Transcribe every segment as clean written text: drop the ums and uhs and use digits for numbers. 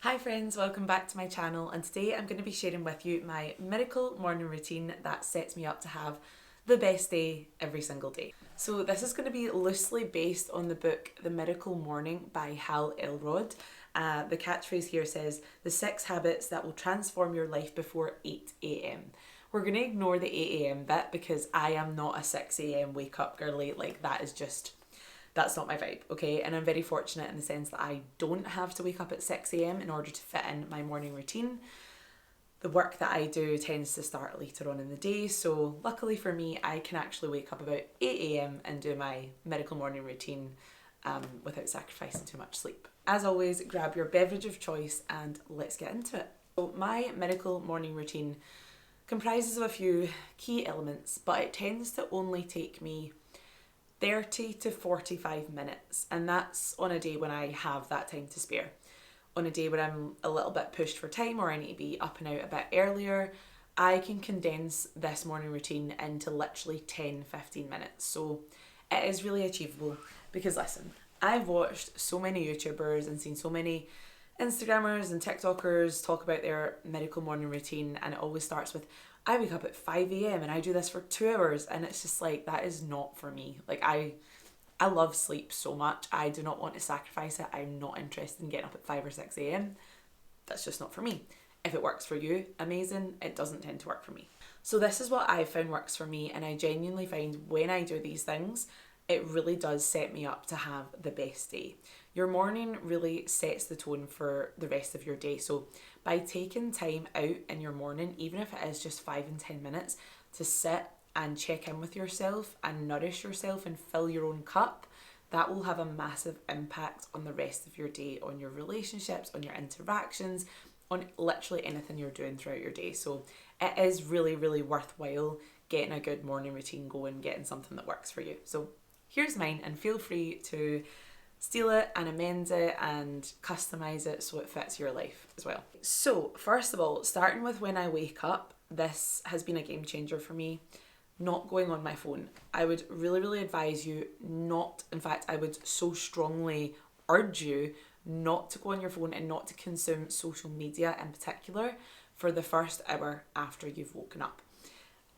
Hi friends, welcome back to my channel, and today I'm going to be sharing with you my miracle morning routine that sets me up to have the best day every single day. So this is going to be loosely based on the book The Miracle Morning by Hal Elrod. The catchphrase here says, the 6 habits that will transform your life before 8 a.m. We're going to ignore the 8 a.m. bit because I am not a 6 a.m. wake up girly. Like, that's not my vibe, okay? And I'm very fortunate in the sense that I don't have to wake up at 6 a.m. in order to fit in my morning routine. The work that I do tends to start later on in the day, so luckily for me, I can actually wake up about 8 a.m. and do my miracle morning routine without sacrificing too much sleep. As always, grab your beverage of choice and let's get into it. So my miracle morning routine comprises of a few key elements, but it tends to only take me 30 to 45 minutes, and that's on a day when I have that time to spare. On a day when I'm a little bit pushed for time or I need to be up and out a bit earlier, I can condense this morning routine into literally 10-15 minutes. So it is really achievable because listen, I've watched so many YouTubers and seen so many Instagrammers and TikTokers talk about their miracle morning routine, and it always starts with, I wake up at 5 a.m. and I do this for 2 hours, and it's just like, that is not for me. Like, I love sleep so much. I do not want to sacrifice it. I'm not interested in getting up at 5 or 6 a.m. That's just not for me. If it works for you, amazing. It doesn't tend to work for me. So this is what I found works for me, and I genuinely find when I do these things, it really does set me up to have the best day. Your morning really sets the tone for the rest of your day. So by taking time out in your morning, even if it is just 5 and 10 minutes, to sit and check in with yourself and nourish yourself and fill your own cup, that will have a massive impact on the rest of your day, on your relationships, on your interactions, on literally anything you're doing throughout your day. So it is really, really worthwhile getting a good morning routine going, getting something that works for you. So here's mine, and feel free to steal it and amend it and customize it so it fits your life as well. So first of all, starting with when I wake up, this has been a game changer for me. Not going on my phone. I would really, really advise you not, in fact, I would so strongly urge you not to go on your phone and not to consume social media in particular for the first hour after you've woken up.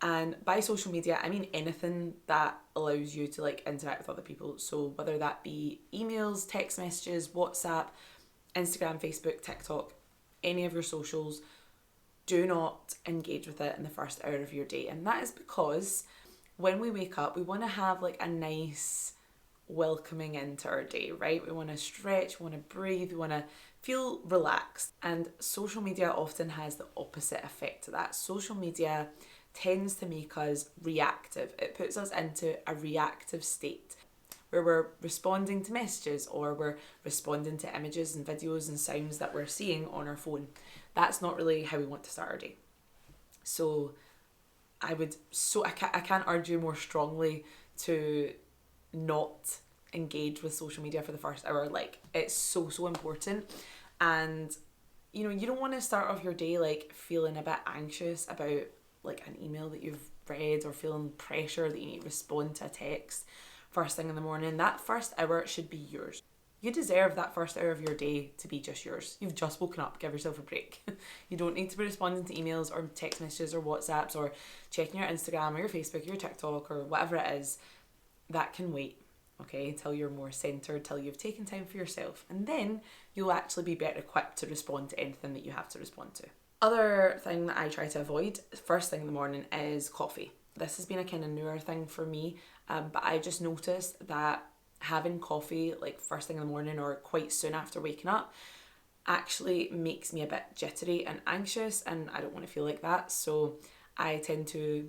And by social media, I mean anything that allows you to like interact with other people. So whether that be emails, text messages, WhatsApp, Instagram, Facebook, TikTok, any of your socials, do not engage with it in the first hour of your day. And that is because when we wake up, we want to have like a nice welcoming into our day, right? We want to stretch, we want to breathe, we want to feel relaxed. And social media often has the opposite effect to that. Social media tends to make us reactive. It puts us into a reactive state where we're responding to messages or we're responding to images and videos and sounds that we're seeing on our phone. That's not really how we want to start our day. So I can't urge you more strongly to not engage with social media for the first hour. Like, it's so important. And you know, you don't want to start off your day like feeling a bit anxious about like an email that you've read or feeling pressure that you need to respond to a text first thing in the morning. That first hour should be yours. You deserve that first hour of your day to be just yours. You've just woken up, give yourself a break. You don't need to be responding to emails or text messages or WhatsApps or checking your Instagram or your Facebook or your TikTok or whatever it is. That can wait, okay, till you're more centered, till you've taken time for yourself. And then you'll actually be better equipped to respond to anything that you have to respond to. Other thing that I try to avoid first thing in the morning is coffee. This has been a kind of newer thing for me, but I just noticed that having coffee like first thing in the morning or quite soon after waking up actually makes me a bit jittery and anxious, and I don't want to feel like that. So I tend to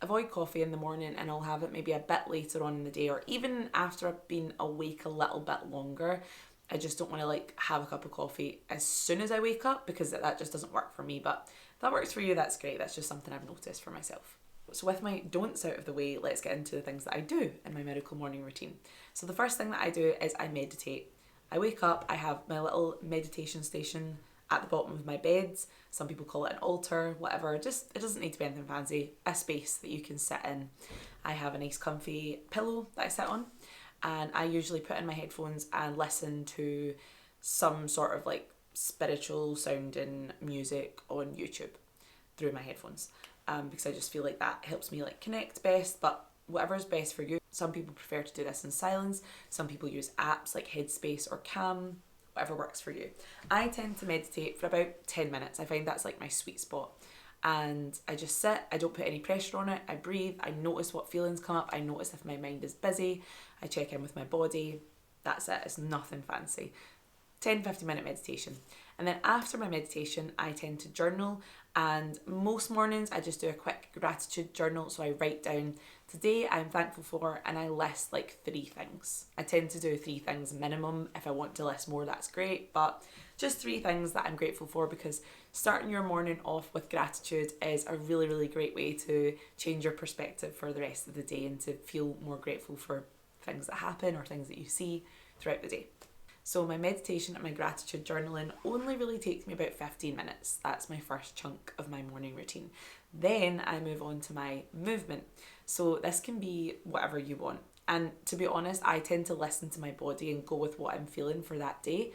avoid coffee in the morning, and I'll have it maybe a bit later on in the day, or even after I've been awake a little bit longer. I just don't want to like have a cup of coffee as soon as I wake up because that just doesn't work for me. But if that works for you, that's great. That's just something I've noticed for myself. So with my don'ts out of the way, let's get into the things that I do in my miracle morning routine. So the first thing that I do is I meditate. I wake up, I have my little meditation station at the bottom of my bed. Some people call it an altar, whatever. Just, it doesn't need to be anything fancy. A space that you can sit in. I have a nice comfy pillow that I sit on, and I usually put in my headphones and listen to some sort of like spiritual sounding music on YouTube through my headphones, because I just feel like that helps me like connect best. But whatever's best for you. Some people prefer to do this in silence. Some people use apps like Headspace or Calm, whatever works for you. I tend to meditate for about 10 minutes. I find that's like my sweet spot. And I just sit, I don't put any pressure on it. I breathe, I notice what feelings come up. I notice if my mind is busy. I check in with my body. That's it, it's nothing fancy. 10-15 minute meditation. And then after my meditation, I tend to journal, and most mornings I just do a quick gratitude journal. So I write down, today I'm thankful for, and I list like 3 things. I tend to do 3 things minimum. If I want to list more, that's great, but just 3 things that I'm grateful for, because starting your morning off with gratitude is a really, really great way to change your perspective for the rest of the day and to feel more grateful for things that happen or things that you see throughout the day. So my meditation and my gratitude journaling only really takes me about 15 minutes. That's my first chunk of my morning routine. Then I move on to my movement. So this can be whatever you want. And to be honest, I tend to listen to my body and go with what I'm feeling for that day.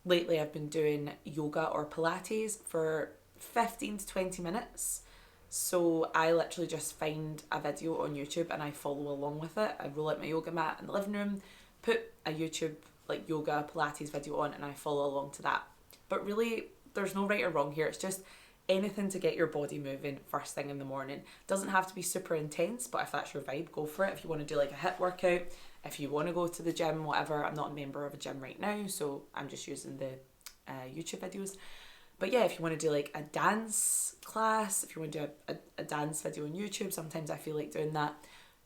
Lately I've been doing yoga or Pilates for 15 to 20 minutes. So I literally just find a video on YouTube and I follow along with it. I roll out my yoga mat in the living room, put a YouTube like yoga Pilates video on, and I follow along to that. But really, there's no right or wrong here. It's just anything to get your body moving first thing in the morning. Doesn't have to be super intense, but if that's your vibe, go for it. If you want to do like a HIIT workout, if you want to go to the gym, whatever. I'm not a member of a gym right now, so I'm just using the YouTube videos. But yeah, if you want to do like a dance class, if you want to do a dance video on YouTube, sometimes I feel like doing that.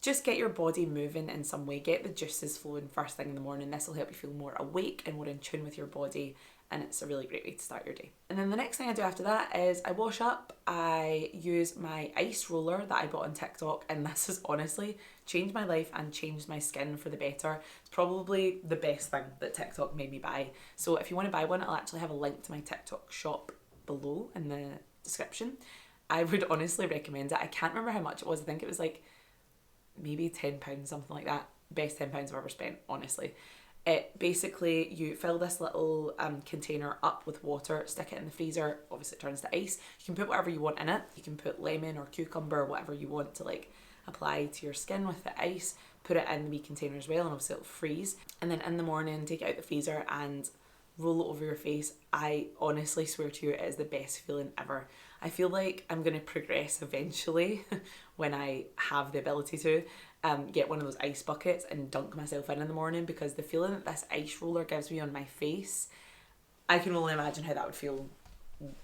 Just get your body moving in some way. Get the juices flowing first thing in the morning. This will help you feel more awake and more in tune with your body, and it's a really great way to start your day. And then the next thing I do after that is I wash up. I use my ice roller that I bought on TikTok, and this has honestly changed my life and changed my skin for the better. It's probably the best thing that TikTok made me buy. So if you want to buy one, I'll actually have a link to my TikTok shop below in the description. I would honestly recommend it. I can't remember how much it was. I think it was like maybe £10, something like that. Best £10 I've ever spent, honestly. It basically, you fill this little container up with water, stick it in the freezer, obviously it turns to ice. You can put whatever you want in it. You can put lemon or cucumber, whatever you want to like apply to your skin with the ice. Put it in the wee container as well, and obviously it'll freeze. And then in the morning, take it out the freezer and roll it over your face. I honestly swear to you, it is the best feeling ever. I feel like I'm going to progress eventually when I have the ability to get one of those ice buckets and dunk myself in the morning, because the feeling that this ice roller gives me on my face, I can only imagine how that would feel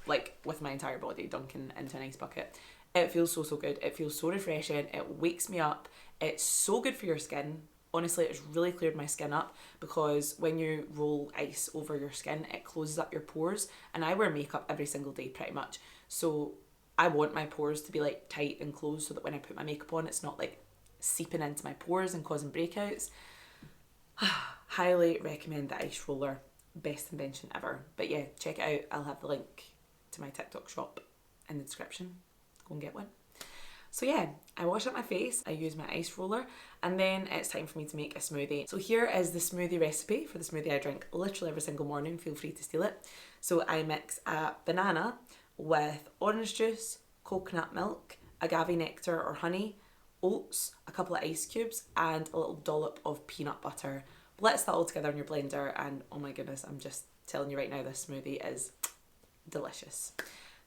like with my entire body dunking into an ice bucket. It feels so, so good. It feels so refreshing. It wakes me up. It's so good for your skin. Honestly, it's really cleared my skin up, because when you roll ice over your skin, it closes up your pores. And I wear makeup every single day pretty much. So I want my pores to be like tight and closed, so that when I put my makeup on, it's not like seeping into my pores and causing breakouts. Highly recommend the ice roller. Best invention ever. But yeah, check it out. I'll have the link to my TikTok shop in the description. Go and get one. So yeah, I wash up my face, I use my ice roller, and then it's time for me to make a smoothie. So here is the smoothie recipe for the smoothie I drink literally every single morning. Feel free to steal it. So I mix a banana with orange juice, coconut milk, agave nectar or honey, oats, a couple of ice cubes, and a little dollop of peanut butter. Blitz that all together in your blender, and oh my goodness, I'm just telling you right now, this smoothie is delicious.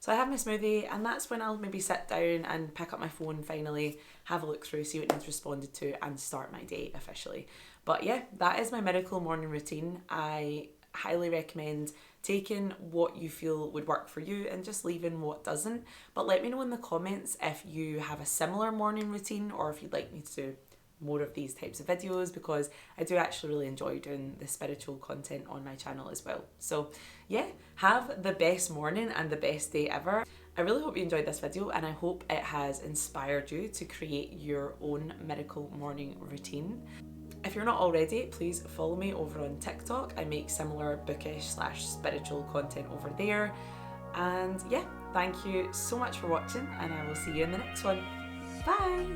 So I have my smoothie, and that's when I'll maybe sit down and pick up my phone finally, have a look through, see what needs responded to, and start my day officially. But yeah, that is my miracle morning routine. I highly recommend taking what you feel would work for you and just leaving what doesn't. But let me know in the comments if you have a similar morning routine, or if you'd like me to do more of these types of videos, because I do actually really enjoy doing the spiritual content on my channel as well. So yeah, have the best morning and the best day ever. I really hope you enjoyed this video, and I hope it has inspired you to create your own miracle morning routine. If you're not already, please follow me over on TikTok. I make similar bookish / spiritual content over there. And yeah, thank you so much for watching, and I will see you in the next one. Bye!